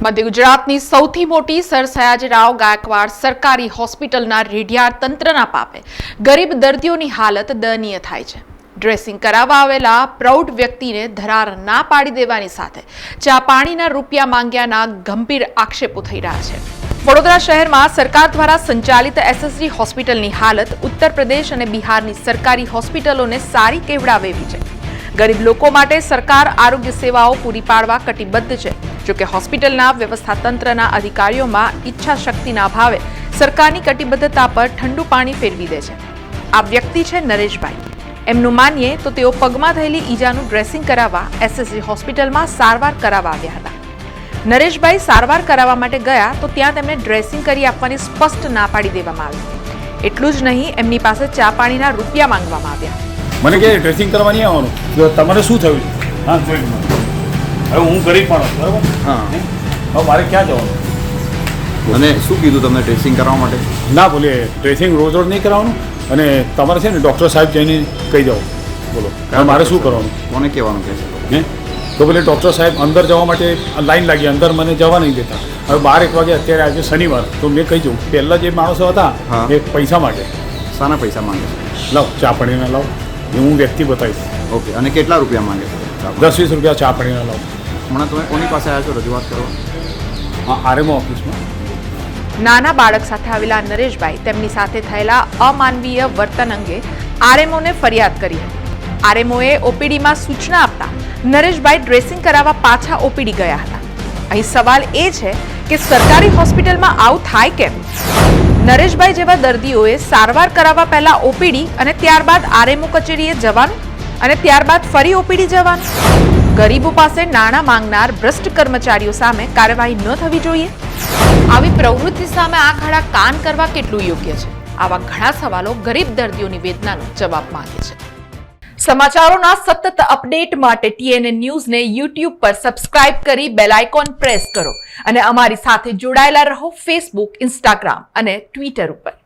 મધ્ય ગુજરાતની સૌથી મોટી સર સયાજીરાવ ગાયકવાડ સરકારી હોસ્પિટલના રેડિયાર તંત્રના પાપે ગરીબ દર્દીઓની હાલત દયનીય થાય છે। ડ્રેસિંગ કરાવવા આવેલા પ્રૌઢ વ્યક્તિને ધરાર ના પાડી દેવાની સાથે ચા પાણીના રૂપિયા માંગ્યાના ગંભીર આક્ષેપો થઈ રહ્યા છે। વડોદરા શહેરમાં સરકાર દ્વારા સંચાલિત એસએસજી હોસ્પિટલની હાલત ઉત્તર પ્રદેશ અને બિહારની સરકારી હોસ્પિટલોને સારી કેવડાવે એવી છે। ગરીબ લોકો માટે સરકાર આરોગ્ય સેવાઓ પૂરી પાડવા કટિબદ્ધ છે। જો કે હોસ્પિટલના વ્યવસ્થા તંત્રના અધિકારીઓમાં ઈચ્છા શક્તિના અભાવે સરકારની કટિબદ્ધતા પર ઠંડુ પાણી ફેરવી દે છે। આ વ્યક્તિ છે નરેશભાઈ। એમનું માનીએ તો તેઓ પગમાં થયેલી ઈજાનું ડ્રેસિંગ કરાવવા એસએસજી હોસ્પિટલમાં સારવાર કરાવવા આવ્યા હતા। નરેશભાઈ સારવાર કરાવવા માટે ગયા તો ત્યાં તેમને ડ્રેસિંગ કરી આપવાની સ્પષ્ટ ના પાડી દેવામાં આવી। એટલું જ નહીં, એમની પાસે ચા પાણીના રૂપિયા માંગવામાં આવ્યા। મને કે ડ્રેસિંગ કરવા નહીં આવવાનું, જો તમારે શું થયું? હા, જોઈ હવે હું ગરીબ માણસ, બરાબર? હા, હવે મારે ક્યાં જવાનું? અને શું કીધું તમને ડ્રેસિંગ કરવા માટે? ના બોલીએ, ડ્રેસિંગ રોજ રોજ નહીં કરાવવાનું, અને તમારે છે ને ડૉક્ટર સાહેબ જઈને કહી જાઓ, બોલો હવે મારે શું કરવાનું? કોને કહેવાનું કહે છે? હે તો પેલે ડૉક્ટર સાહેબ અંદર જવા માટે લાઈન લાગી, અંદર મને જવા નહીં દેતા। હવે 12-1 વાગે, અત્યારે આજે શનિવાર, તો મેં કહી જાઉં પહેલાં જે માણસો હતા એ પૈસા માટે। શાના પૈસા માંગે છે? લાવ ચા પાણીના લાવ, હું વ્યક્તિ બતાવીશ। ઓકે, અને કેટલા રૂપિયા માંગે છે? 10-20 રૂપિયા ચા પાણીના લાવ। હમણાં તમે કોની પાસે આવ્યા છો રજૂઆત કરવા? હા, આરએમઓ ઓફિસમાં। નાના બાળક સાથે આવેલા નરેશભાઈ તેમની સાથે થયેલા અમાનવીય વર્તન અંગે આરએમઓને ફરિયાદ કરી હતી। આરએમઓએ ઓપીડીમાં સૂચના આપતા નરેશભાઈ ડ્રેસિંગ કરાવવા પાછા ઓપીડી ગયા હતા। અહીં સવાલ એ છે કે સરકારી હોસ્પિટલમાં આવું થાય કેમ? નરેશભાઈ જેવા દર્દીઓએ સારવાર કરાવવા પહેલા ઓપીડી અને ત્યારબાદ આરએમઓ કચેરીએ જવાનું અને ત્યારબાદ ફરી ઓપીડી જવાનું। ગરીબો પાસે નાણાં માંગનાર ભ્રષ્ટ કર્મચારીઓ સામે કાર્યવાહી ન થવી જોઈએ? આવી પ્રવૃત્તિ સામે આંખ આડા કાન કરવા કેટલું યોગ્ય છે? આવા ઘણા સવાલો ગરીબ દર્દીઓની વેદનાનો જવાબ માંગે છે। સમાચારોના સતત અપડેટ માટે TNN ન્યૂઝને YouTube પર સબસ્ક્રાઇબ કરી બેલ આઇકોન પ્રેસ કરો અને અમારી સાથે જોડાયેલા રહો Facebook, Instagram અને Twitter ઉપર।